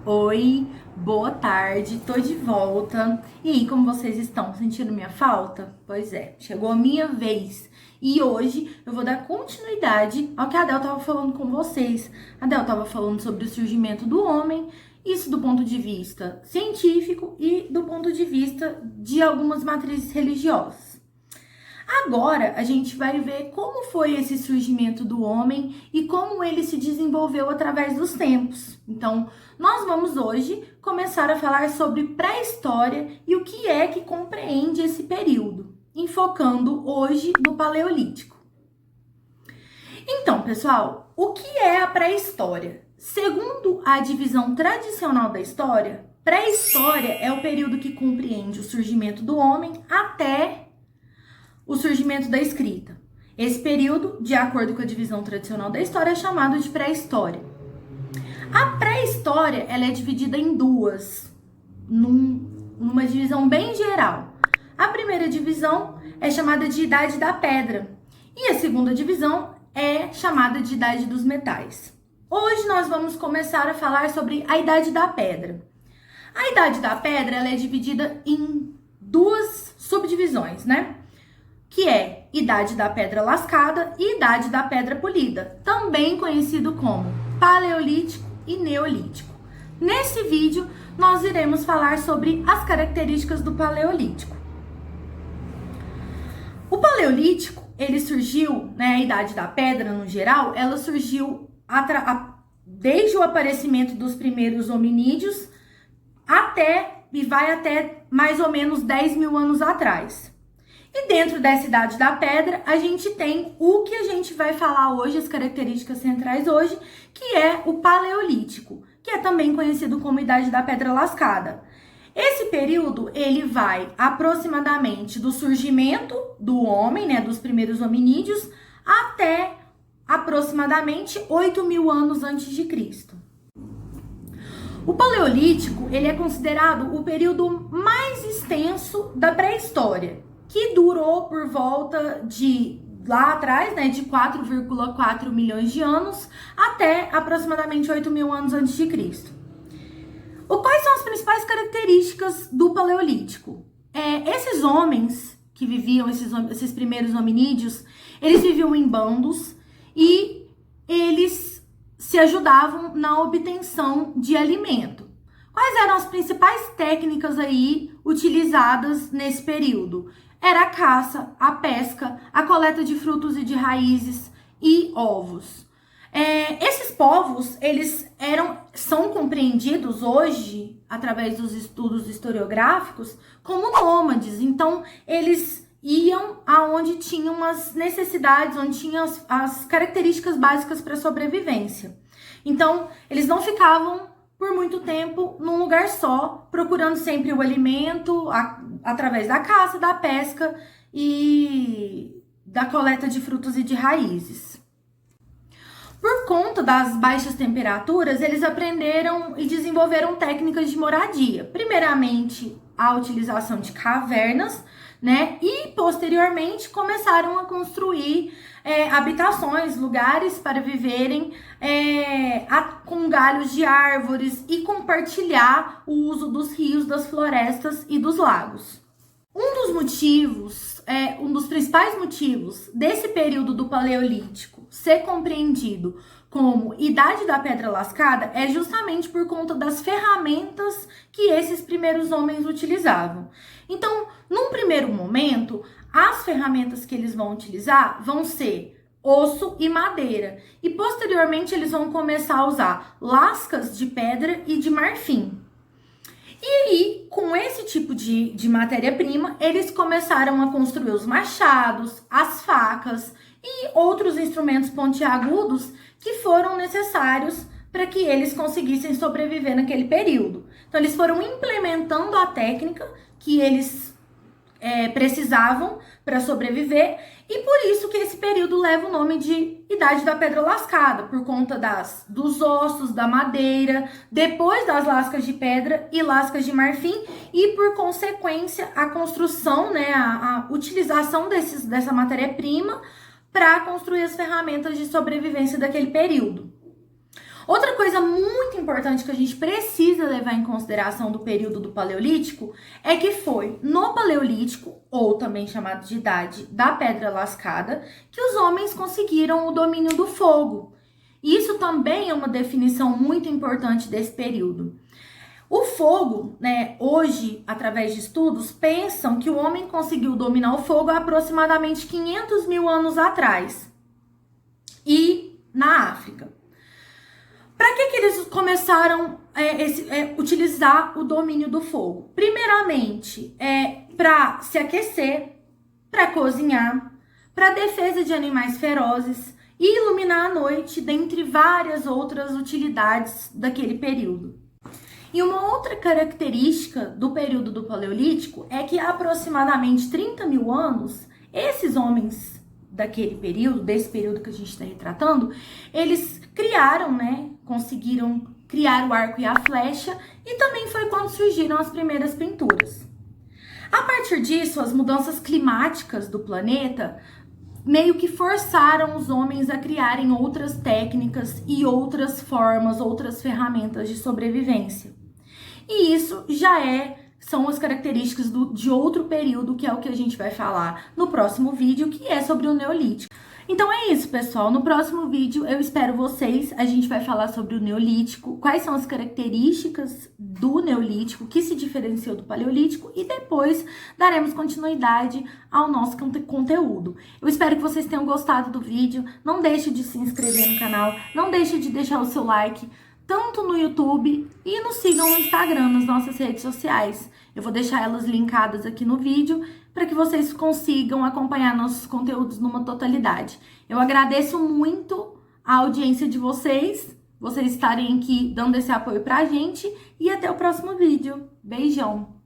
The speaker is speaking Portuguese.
Oi, boa tarde, tô de volta. E aí, como vocês estão? Sentindo minha falta? Pois é, chegou a minha vez. E hoje eu vou dar continuidade ao que a Adel tava falando com vocês. A Adel tava falando sobre o surgimento do homem, isso do ponto de vista científico e do ponto de vista de algumas matrizes religiosas. Agora a gente vai ver como foi esse surgimento do homem e como ele se desenvolveu através dos tempos. Então, nós vamos hoje começar a falar sobre pré-história e o que é que compreende esse período, enfocando hoje no Paleolítico. Então, pessoal, o que é a pré-história? Segundo a divisão tradicional da história, pré-história é o período que compreende o surgimento do homem até o surgimento da escrita. Esse período, de acordo com a divisão tradicional da história, é chamado de pré-história. A pré-história ela é dividida em duas, numa divisão bem geral. A primeira divisão é chamada de Idade da Pedra e a segunda divisão é chamada de Idade dos Metais. Hoje nós vamos começar a falar sobre a Idade da Pedra. A Idade da Pedra ela é dividida em duas subdivisões, né? Que é Idade da Pedra Lascada e Idade da Pedra Polida, também conhecido como Paleolítico e Neolítico. Nesse vídeo, nós iremos falar sobre as características do Paleolítico. O Paleolítico, ele surgiu, né, a Idade da Pedra no geral, ela surgiu desde o aparecimento dos primeiros hominídeos e vai até mais ou menos 10 mil anos atrás. E dentro dessa Idade da Pedra, a gente tem o que a gente vai falar hoje, as características centrais hoje, que é o Paleolítico, que é também conhecido como Idade da Pedra Lascada. Esse período, ele vai aproximadamente do surgimento do homem, né, dos primeiros hominídeos, até aproximadamente 8 mil anos antes de Cristo. O Paleolítico, ele é considerado o período mais extenso da pré-história, que durou por volta de, lá atrás, né, de 4,4 milhões de anos até aproximadamente 8 mil anos antes de Cristo. Quais são as principais características do Paleolítico? Esses homens que viviam, esses primeiros hominídeos, eles viviam em bandos e eles se ajudavam na obtenção de alimento. Quais eram as principais técnicas aí utilizadas nesse período? Era a caça, a pesca, a coleta de frutos e de raízes e ovos. Esses povos, eles são compreendidos hoje, através dos estudos historiográficos, como nômades. Então, eles iam aonde tinham as necessidades, onde tinham as características básicas para a sobrevivência. Então, eles não ficavam por muito tempo num lugar só, procurando sempre o alimento através da caça, da pesca e da coleta de frutos e de raízes. Por conta das baixas temperaturas, eles aprenderam e desenvolveram técnicas de moradia. Primeiramente, a utilização de cavernas, né? E posteriormente começaram a construir habitações, lugares para viverem com galhos de árvores e compartilhar o uso dos rios, das florestas e dos lagos. Um dos principais motivos desse período do Paleolítico ser compreendido como Idade da Pedra Lascada é justamente por conta das ferramentas que esses primeiros homens utilizavam. Então, num primeiro momento, as ferramentas que eles vão utilizar vão ser osso e madeira. E posteriormente eles vão começar a usar lascas de pedra e de marfim. E aí, com esse tipo de matéria-prima, eles começaram a construir os machados, as facas e outros instrumentos pontiagudos que foram necessários para que eles conseguissem sobreviver naquele período. Então, eles foram implementando a técnica que eles precisavam para sobreviver, e por isso que esse período leva o nome de Idade da Pedra Lascada, por conta dos ossos, da madeira, depois das lascas de pedra e lascas de marfim, e por consequência a construção, né, a utilização dessa matéria-prima para construir as ferramentas de sobrevivência daquele período. Outra coisa muito importante que a gente precisa levar em consideração do período do Paleolítico é que foi no Paleolítico, ou também chamado de Idade da Pedra Lascada, que os homens conseguiram o domínio do fogo. Isso também é uma definição muito importante desse período. O fogo, né, hoje, através de estudos, pensam que o homem conseguiu dominar o fogo há aproximadamente 500 mil anos atrás, e na África. Para que eles começaram a utilizar o domínio do fogo? Primeiramente, para se aquecer, para cozinhar, para defesa de animais ferozes e iluminar a noite, dentre várias outras utilidades daquele período. E uma outra característica do período do Paleolítico é que há aproximadamente 30 mil anos, esses homens daquele período, desse período que a gente está retratando, eles criaram, né, conseguiram criar o arco e a flecha, e também foi quando surgiram as primeiras pinturas. A partir disso, as mudanças climáticas do planeta meio que forçaram os homens a criarem outras técnicas e outras formas, outras ferramentas de sobrevivência. E isso já são as características de outro período, que é o que a gente vai falar no próximo vídeo, que é sobre o Neolítico. Então é isso, pessoal. No próximo vídeo eu espero vocês. A gente vai falar sobre o Neolítico, quais são as características do Neolítico que se diferenciou do Paleolítico, e depois daremos continuidade ao nosso conteúdo. Eu espero que vocês tenham gostado do vídeo. Não deixe de se inscrever no canal, não deixe de deixar o seu like, tanto no YouTube, e nos sigam no Instagram, nas nossas redes sociais. Eu vou deixar elas linkadas aqui no vídeo para que vocês consigam acompanhar nossos conteúdos numa totalidade. Eu agradeço muito a audiência de vocês estarem aqui dando esse apoio pra gente, e até o próximo vídeo. Beijão!